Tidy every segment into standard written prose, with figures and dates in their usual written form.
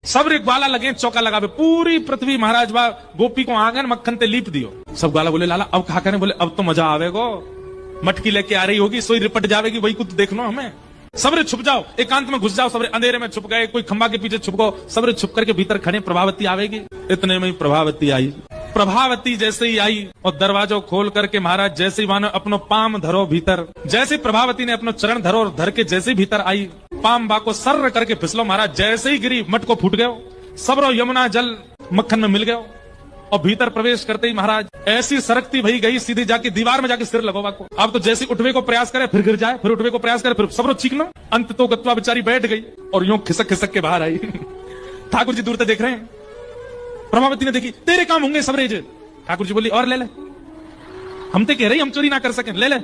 सब रे ग्वाला लगे चौका लगावे पूरी पृथ्वी महाराज बा गोपी को आंगन मक्खन ते लीप दियो। सब ग्वाला बोले लाला अब कहा करें, बोले अब तो मजा आवेगो, मटकी लेके आ रही होगी सोई रिपट जावेगी वही कुछ देखना हमें। सबरे छुप जाओ, एकांत में घुस जाओ, सबरे अंधेरे में छुप गए, कोई खंबा के पीछे छुप गो, सबरे छुप करके भीतर खड़े, प्रभावती आवेगी। इतने में ही प्रभावती आई। प्रभावती जैसे ही आई और दरवाजो खोल करके महाराज जैसे ही मानो अपनो पाम धरो भीतर, जैसे प्रभावती ने अपनो चरण धरो और धर के जैसे ही भीतर आई, पाम बा को सर्र करके फिसलो महाराज, जैसे ही गिरी मटको फूट गयो, सबरो यमुना जल मक्खन में मिल गयो और भीतर प्रवेश करते ही महाराज ऐसी सरकती भई गई, सीधी जाके दीवार में जाके सिर लगोवा को। अब तो जैसे उठवे को प्रयास करे फिर गिर जाए, फिर उठवे को प्रयास करे फिर सबरो चीखना, अंत तो गत्वा बेचारी बैठ गई और यूं खिसक खिसक के बाहर आई। ठाकुर जी दूर से देख रहे हैं। प्रभावती ने देखी, तेरे काम होंगे सबरेज। ठाकुर जी बोली और ले ले, हम तो कह रही हम चोरी ना कर सके, ले ले,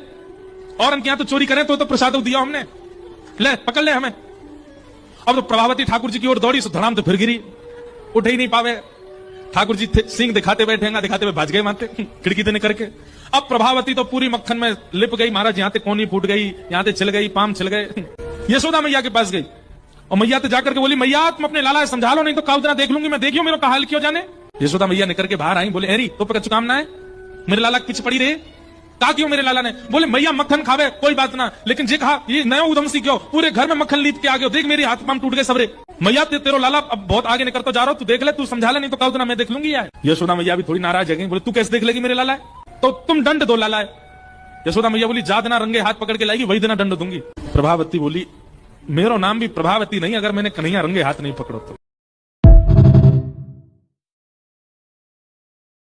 और हम क्या तो चोरी करें तो प्रसाद दिया हमने, ले पकड़ ले हमें। अब तो प्रभावती ठाकुर जी की ओर दौड़ी, सो धड़ाम तो फिर गिरी, उठ ही नहीं पावे। ठाकुर जी सिंह दिखाते बैठेंगा, दिखाते हुए भाज गए माते खिड़की देने करके। अब प्रभावती तो पूरी मक्खन में लिप गई महाराज, यहाँ से कोनी फूट गई, यहाँ से छिल गई, पाम छिल गए। यशोदा मैया के पास गई और मैया तो जाकर के बोली, मैया तुम अपने लाला समझा लो, नहीं तो काउदरा देख लूंगी मैं, देखियो मेरा का हाल क्यों जाने। यशोदा मैया निकल के बाहर आई, बोले एरी तो पका चुकाम ना है, मेरे लाला पीछे पड़ी रहे का क्यों मेरे लाला ने। बोले मैया मक्खन खावे कोई बात ना, लेकिन जे कहा ये नया उदम सी क्यों, पूरे घर में मक्खन लीप के आ गए, देख मेरे हाथ पाम टूट गए सबरे। मैया तेरो लाला अब बहुत आगे निकल तो जा रहा हो, तू देख ले, तू समझा ले, नहीं तो कल ना मैं देख लूंगी यार। यशोदा मैया भी थोड़ी नाराज है, बोले तू कैसे देख लेगी मेरे लाला है, तो तुम दंड दो लाला है। यशोदा मैया बोली जा देना रंगे हाथ पकड़ के लाएगी, वही देना दंड दूंगी। प्रभावती बोली मेरो नाम भी प्रभावती नहीं, अगर मैंने कन्हैया रंगे हाथ नहीं पकड़ो तो।